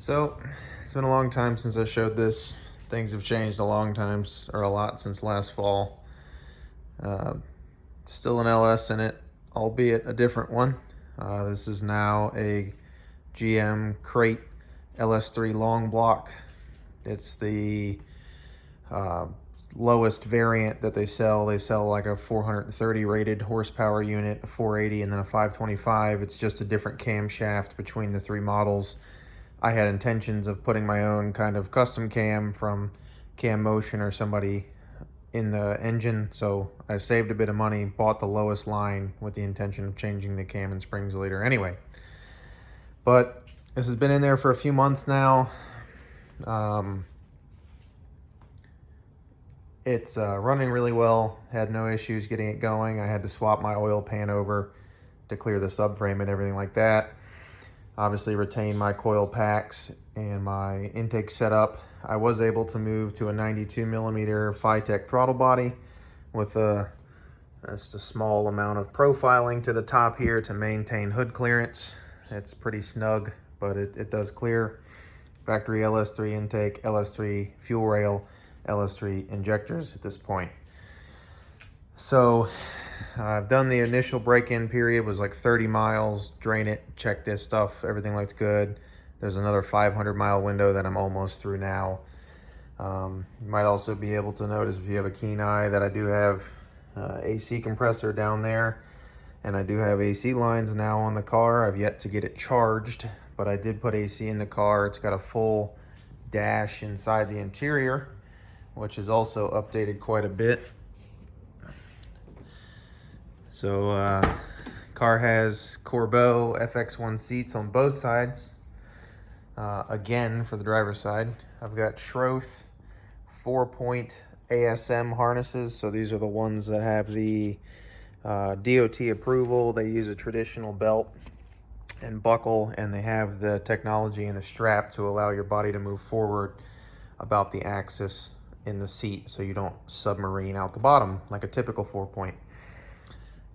So, it's been a long time since I showed this. Things have changed a lot since last fall. Uh, Still an LS in it, albeit a different one. This is now a GM Crate LS3 long block. It's the uh, lowest variant that they sell. They sell like a 430 rated horsepower unit, a 480, and then a 525. It's just a different camshaft between the three models. I had intentions of putting my own kind of custom cam from Cam Motion or somebody in the engine, so I saved a bit of money, bought the lowest line with the intention of changing the cam and springs later anyway. But this has been in there for a few months now. It's running really well, had no issues getting it going. I had to swap my oil pan over to clear the subframe and everything like that. Obviously retain my coil packs and my intake setup. I was able to move to a 92 millimeter Phytech throttle body with just a small amount of profiling to the top here to maintain hood clearance. It's pretty snug, but it does clear. Factory LS3 intake, LS3 fuel rail, LS3 injectors at this point. So I've done the initial break-in period, was like 30 miles, drain it, check this stuff, everything looks good. There's another 500-mile window that I'm almost through now. You might also be able to notice, if you have a keen eye, that I do have AC compressor down there, and I do have AC lines now on the car. I've yet to get it charged, but I did put AC in the car. It's got a full dash inside the interior, which is also updated quite a bit. So car has Corbeau FX1 seats on both sides. Again, for the driver's side, I've got Schroth 4-point ASM harnesses. So these are the ones that have the DOT approval. They use a traditional belt and buckle, and they have the technology in the strap to allow your body to move forward about the axis in the seat so you don't submarine out the bottom like a typical 4-point.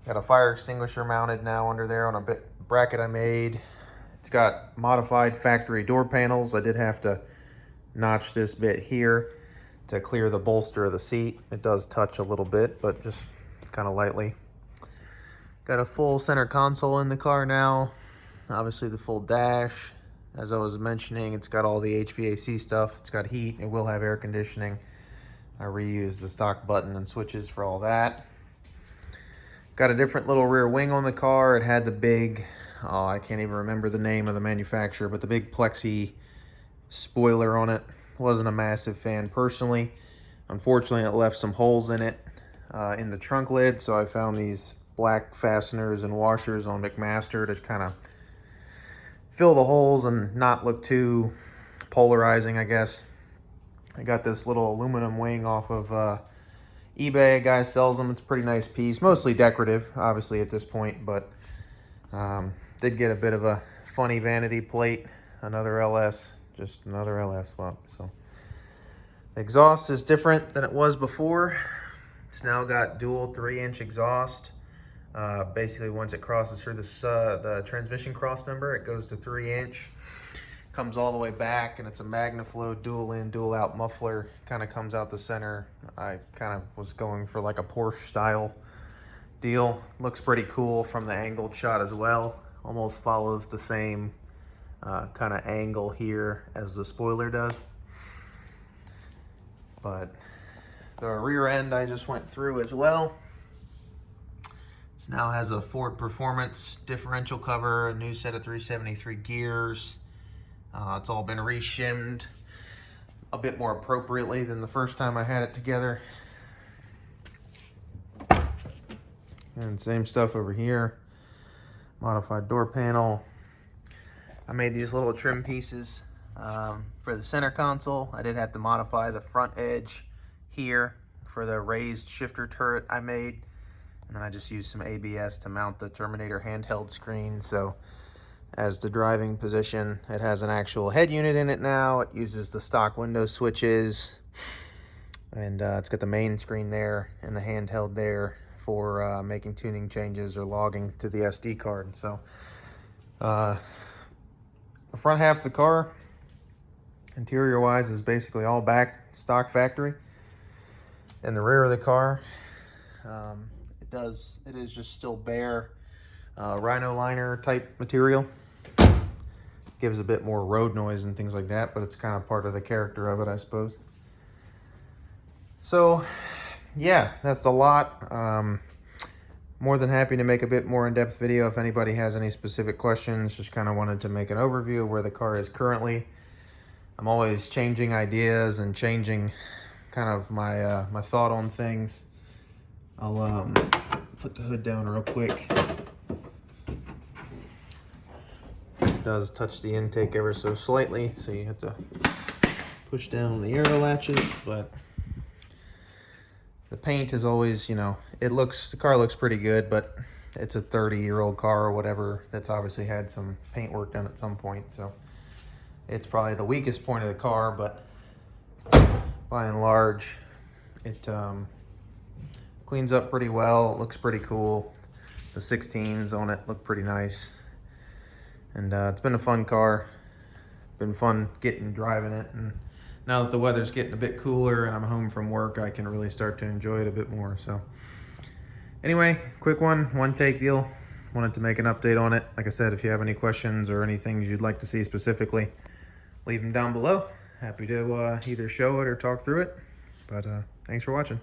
Got a fire extinguisher mounted now under there on a bracket I made. It's got modified factory door panels. I did have to notch this bit here to clear the bolster of the seat. It does touch a little bit, but just kind of lightly. Got a full center console in the car now. Obviously the full dash. As I was mentioning, it's got all the HVAC stuff. It's got heat. It will have air conditioning. I reused the stock button and switches for all that. Got a different little rear wing on the car. It had the big, I can't even remember the name of the manufacturer, but the big plexi spoiler on it. Wasn't a massive fan personally. Unfortunately, it left some holes in it in the trunk lid, so I found these black fasteners and washers on McMaster to kind of fill the holes and not look too polarizing, I guess. I got this little aluminum wing off of eBay. A guy sells them. It's a pretty nice piece, mostly decorative obviously at this point, but did get a bit of a funny vanity plate. Another LS, just another LS swap. So the exhaust is different than it was before. It's now got dual 3-inch exhaust. Basically once it crosses through the transmission cross member, it goes to 3-inch. Comes all the way back, and it's a MagnaFlow dual in, dual out muffler. Kind of comes out the center. I kind of was going for like a Porsche style deal. Looks pretty cool from the angled shot as well. Almost follows the same kind of angle here as the spoiler does. But the rear end I just went through as well. It now has a Ford Performance differential cover, a new set of 373 gears. It's all been reshimmed a bit more appropriately than the first time I had it together. And same stuff over here. Modified door panel. I made these little trim pieces for the center console. I did have to modify the front edge here for the raised shifter turret I made. And then I just used some ABS to mount the Terminator handheld screen. So as the driving position, it has an actual head unit in it now. It uses the stock window switches, and it's got the main screen there and the handheld there for making tuning changes or logging to the SD card. So the front half of the car interior wise is basically all back stock factory. In the rear of the car, it is just still bare rhino liner type material. Gives a bit more road noise and things like that, but it's kind of part of the character of it, I suppose. So yeah, that's a lot. More than happy to make a bit more in-depth video if anybody has any specific questions. Just kind of wanted to make an overview of where the car is currently. I'm always changing ideas and changing kind of my my thought on things. I'll put the hood down real quick. It does touch the intake ever so slightly, so you have to push down the aero latches, but the paint is always, you know, the car looks pretty good, but it's a 30-year-old car or whatever that's obviously had some paint work done at some point, so it's probably the weakest point of the car, but by and large, it cleans up pretty well. It looks pretty cool. The 16s on it look pretty nice, and it's been a fun car. Been fun driving it, and now that the weather's getting a bit cooler and I'm home from work, I can really start to enjoy it a bit more. So anyway, quick one take deal. Wanted to make an update on it. Like I said, if you have any questions or any things you'd like to see specifically, leave them down below. Happy to either show it or talk through it. But thanks for watching.